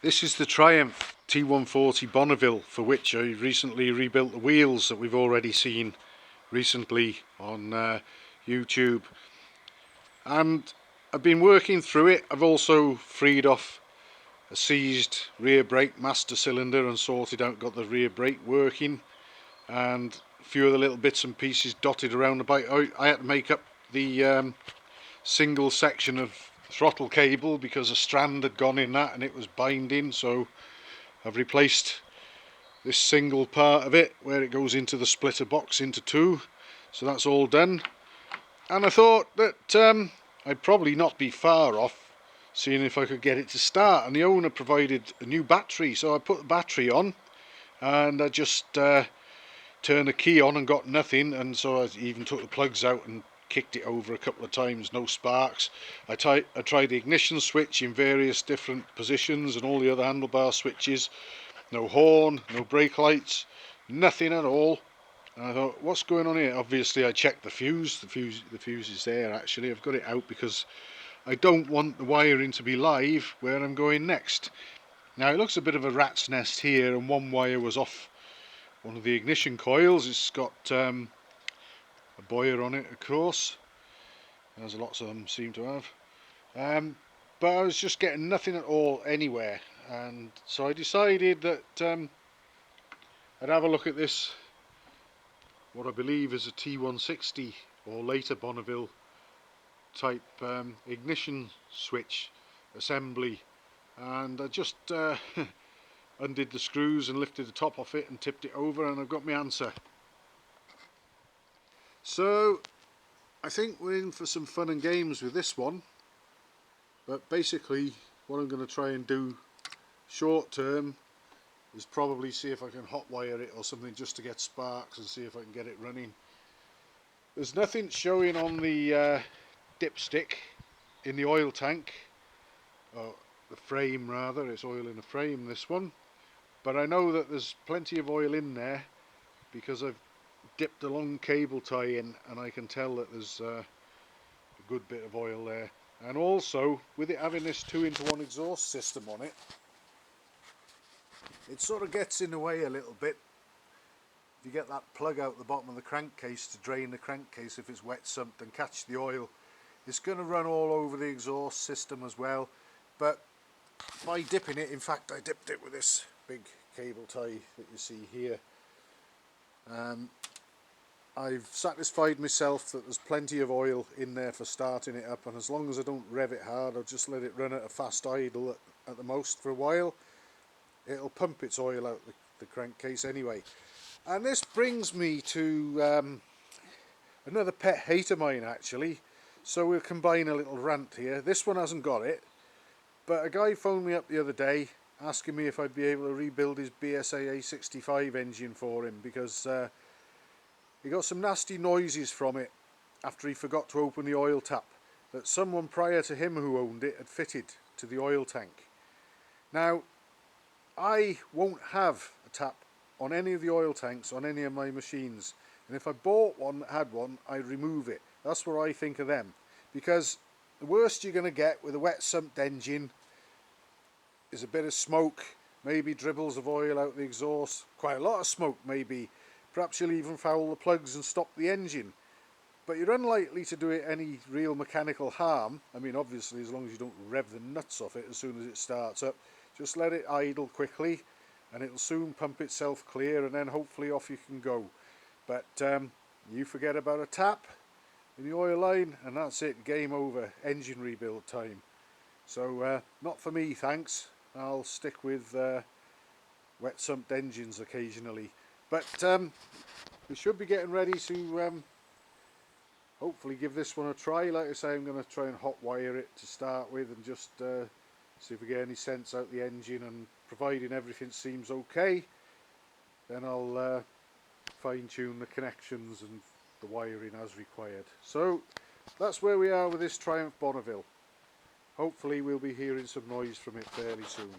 This is the Triumph T140 Bonneville, for which I recently rebuilt the wheels that we've already seen recently on YouTube. And I've been working through it. I've also freed off a seized rear brake master cylinder and sorted out, got the rear brake working, and a few other little bits and pieces dotted around the bike. I had to make up the single section of throttle cable because a strand had gone in that and it was binding, so I've replaced this single part of it where it goes into the splitter box into two, so that's all done. And I thought that I'd probably not be far off seeing if I could get it to start, and the owner provided a new battery, so I put the battery on and I just turned the key on and got nothing, and so I even took the plugs out and kicked it over a couple of times, no sparks. I tried the ignition switch in various different positions and all the other handlebar switches. No horn, no brake lights, nothing at all. And I thought, what's going on here? Obviously I checked the fuse. The fuse is there actually. I've got it out because I don't want the wiring to be live where I'm going next. Now it looks a bit of a rat's nest here, and one wire was off one of the ignition coils. It's got a boyer on it, of course, as lots of them seem to have. But I was just getting nothing at all anywhere, and so I decided that I'd have a look at this, what I believe is a T160 or later Bonneville type ignition switch assembly, and I just undid the screws and lifted the top off it and tipped it over, and I've got my answer. So I think we're in for some fun and games with this one, but basically what I'm going to try and do short term is probably see if I can hotwire it or something just to get sparks and see if I can get it running. There's nothing showing on the dipstick in the oil tank, or the frame rather. It's oil in the frame, this one, but I know that there's plenty of oil in there because I've dipped a long cable tie in, and I can tell that there's a good bit of oil there. And also, with it having this 2-into-1 exhaust system on it, it sort of gets in the way a little bit. If you get that plug out the bottom of the crankcase to drain the crankcase if it's wet sumped and catch the oil, it's going to run all over the exhaust system as well. But by dipping it, in fact I dipped it with this big cable tie that you see here, I've satisfied myself that there's plenty of oil in there for starting it up, and as long as I don't rev it hard, I'll just let it run at a fast idle at the most for a while. It'll pump its oil out the crankcase anyway. And this brings me to another pet hate of mine actually, so we'll combine a little rant here. This one hasn't got it, but a guy phoned me up the other day asking me if I'd be able to rebuild his BSA A65 engine for him, because he got some nasty noises from it after he forgot to open the oil tap that someone prior to him who owned it had fitted to the oil tank. Now, I won't have a tap on any of the oil tanks on any of my machines, and if I bought one that had one, I'd remove it. That's what I think of them, because the worst you're going to get with a wet sumped engine is a bit of smoke, maybe dribbles of oil out the exhaust, quite a lot of smoke maybe. Perhaps you'll even foul the plugs and stop the engine, but you're unlikely to do it any real mechanical harm. I mean, obviously as long as you don't rev the nuts off it as soon as it starts up. Just let it idle quickly and it'll soon pump itself clear, and then hopefully off you can go. But you forget about a tap in the oil line and that's it, game over, engine rebuild time. So not for me, thanks. I'll stick with wet sumped engines occasionally. But we should be getting ready to hopefully give this one a try. Like I say, I'm going to try and hotwire it to start with and just see if we get any sense out the engine, and providing everything seems okay, then I'll fine tune the connections and the wiring as required. So that's where we are with this Triumph Bonneville. Hopefully we'll be hearing some noise from it fairly soon.